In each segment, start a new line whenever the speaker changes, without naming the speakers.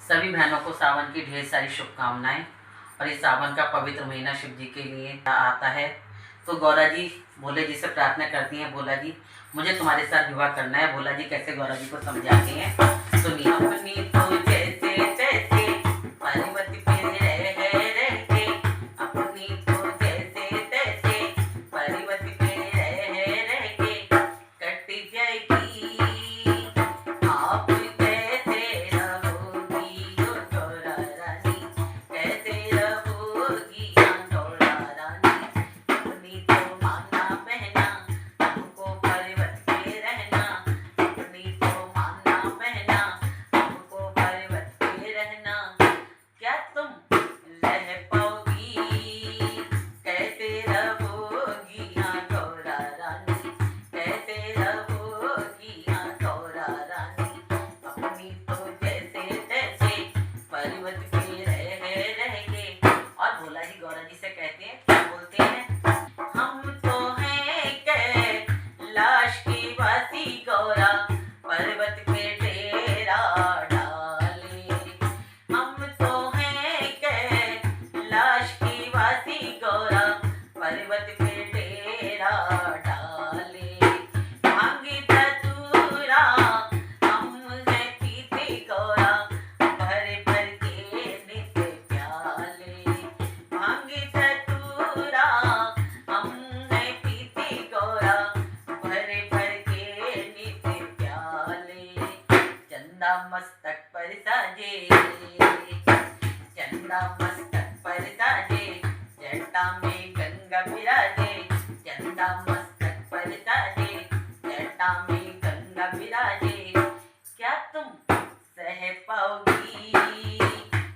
सभी बहनों को सावन की ढेर सारी शुभकामनाएं। और इस सावन का पवित्र महीना शिव जी के लिए आता है, तो गौरा जी भोले जी से प्रार्थना करती हैं, भोला जी मुझे तुम्हारे साथ विवाह करना है। भोला जी कैसे गौरा जी को समझाते हैं, सुनिए। अपनी तो जैसे तैसे पार्वती पे रह के, अपनी तो जैसे तैसे पार्वती पे रह के कट जाएगी। आप कैसे रहोगी ओ गौरा रानी, कैसे रहोगी गौरा रानी। अपनी तो माना बहना हमको पर्वत पे रहना, अपनी तो माना बहना हमको पर्वत पे रहना। क्या तुम रह पाओगी, कैसे रहोगी हाँ गौरा रानी, कैसे रहोगी हाँ गौरा रानी। अपनी तो जैसे तैसे पर्वत पे रह के। और भोला जी गौरा जी से कहते हैं, क्या बोलते हैं, हम तो हैं कैलाश की वासी गौरा, पर्वत पे डेरा डाले। हम तो हैं कैलाश की वासी गौरा, पर्वत पे डेरा डाले। भांगी धतूरा हम हैं पीते गौरा, भर भर के नित प्याले। भांगी धतूरा हम हैं पीते गौरा, भर भर के नित प्याले। चंदा मस्तक पर साजे, चंदा मस्तक पर साजे, जटा में गंगा विराजे। चंदा मस्तक पर साजे, जटा में गंगा विराजे। क्या तुम सह पाओगी,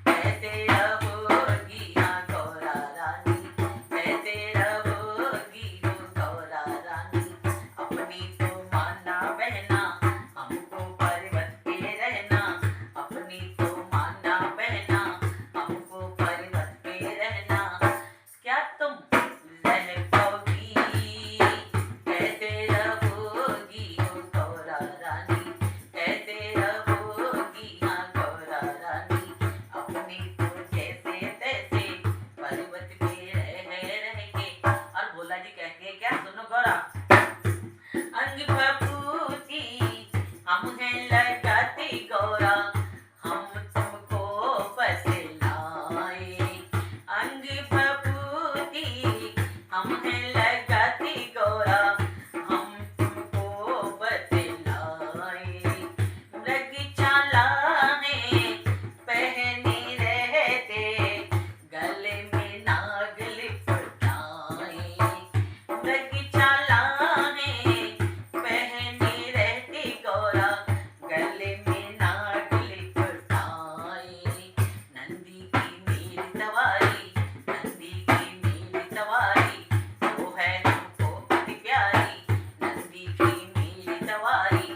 कैसे रहोगी हाँ गौरा रानी, कैसे रहोगी हो गौरा रानी। अपनी तो माना बहना हमको पर्वत पे रहना, अपनी तो माना बहना हमको पर्वत पे रहना। क्या तुम रह पाओगी, कैसे रहोगी हो गौरा रानी, कैसे रहोगी हाँ गौरा रानी। अपनी तो जैसे तैसे पर्वत पे रह के। और भोला जी कहते हैं, क्या सुनो गौरा, अंग फफूती हम हैं लगाते गौरा, हम तुमको बतलाए। अंग फफूती हम हैं लगाते गौरा, हम तुमको बतलाए। मृग छाला ने पहने रहते, गले में नाग लिपटाए। मृग छाला ने पहने रहते गौरा, गले में नाग लिपटाए। नंदी की मेरी सवारी, नंदी की मेरी सवारी, वो है हमको अति प्यारी। नंदी की मेरी सवारी,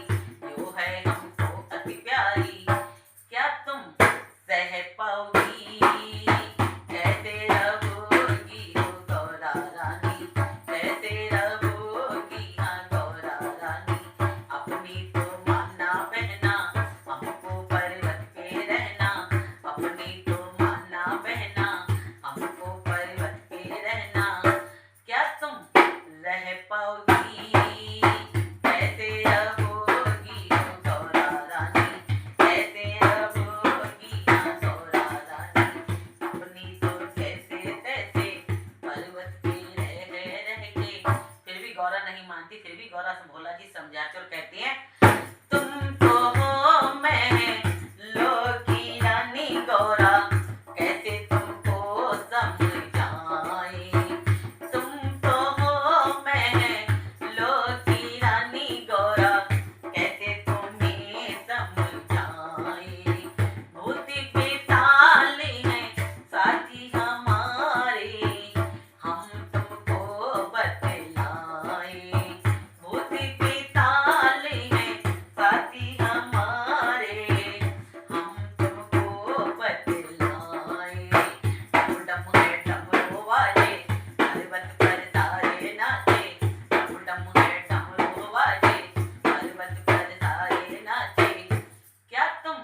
जो है हमको अति प्यारी। क्या तुम सह पाओगी, कैसे रहोगी हो गौरा रानी, कैसे रहोगी हाँ गौरा रानी। अपनी तो माना बहना हमको पर्वत पे रहना, अपनी तो माना बहना हमको पर्वत पे रहना। क्या तुम रह पाओगी, कैसे रहोगी हो गौरा रानी, कैसे रहोगी हाँ गौरा रानी। अपनी तो जैसे तैसे पर्वत पे रह के। फिर भी गौरा नहीं मानती, फिर भी गौरा से भोला जी समझाते और कहती हैं, तुम तो हो मैं लोकी रानी गौरा, कैसे तुमको समझाए। तुम तो हो मैं लोकी रानी गौरा, कैसे तुम्हें समझाए। भूति बेताल हैं साथी हमारे, हम तुमको बतलाए। भूति बेताल हैं साथी हमारे, हम तुमको बतलाए। डम डम है डमरू वाले, पर्वत पर सारे नाचे। डम डम है डमरू वाले, पर्वत पर सारे नाचे। क्या तुम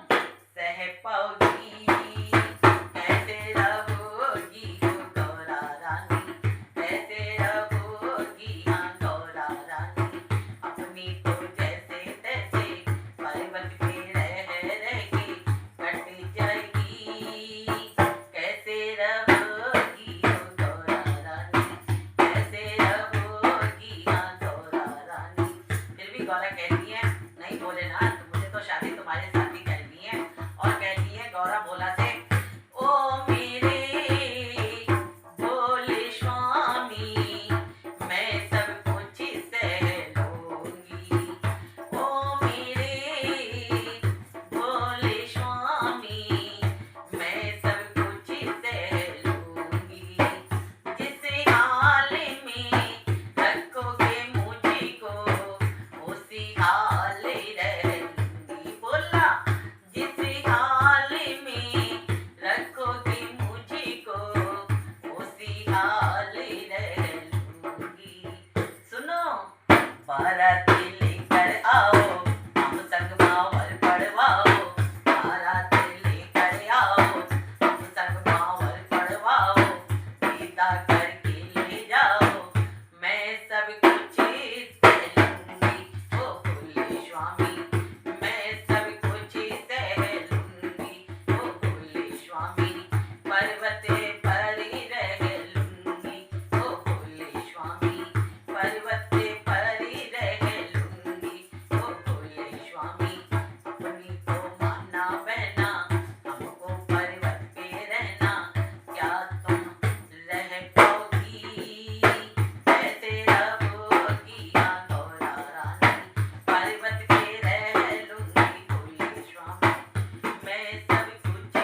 सह पाओगी, गौरा भोला से, ओ मेरे भोले स्वामी मैं सब कुछ सह लूंगी, ओ मेरे भोले स्वामी मैं सब कुछ सह लूंगी, जिस हाल में रखोगे मुझको उसी हाल रह लूंगी। बोला जिस हाल में रखोगे मुझको उसी हाल रह लूंगी। सुनो बारात लेकर आओ हम संग मावर पड़वाओ, बारात लेकर आओ हम संग मावर पड़वाओ, विदा करके ले जाओ मैं सब कुछ सह लूंगी, ओ भोले स्वामी मैं सब कुछ सह लूंगी, ओ भोले स्वामी पर्वत पर रह लूंगी, ओ भोले स्वामी पर्वत पर रह लूंगी, ओ भोले स्वामी अपनी तो मानना बहना हमको पर्वत पे रहना, क्या तुम रह पाओगी कैसे रहोगी हाँ गौरा रानी, पर्वत पे रह लूंगी भोले स्वामी मैं सब कुछ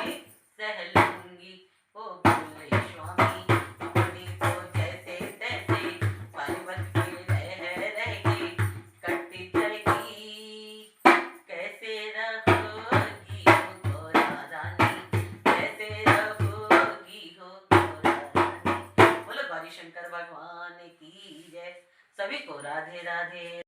सह लूंगी, ओ भोले स्वामी अपनी तो जैसे तैसे पर्वत पे रह के कट जाएगी, कैसे रहोगी हो गौरा रानी, कैसे रहोगी हो गौरा रानी। बोलो गौरी शंकर भगवान की जय। सभी को राधे राधे।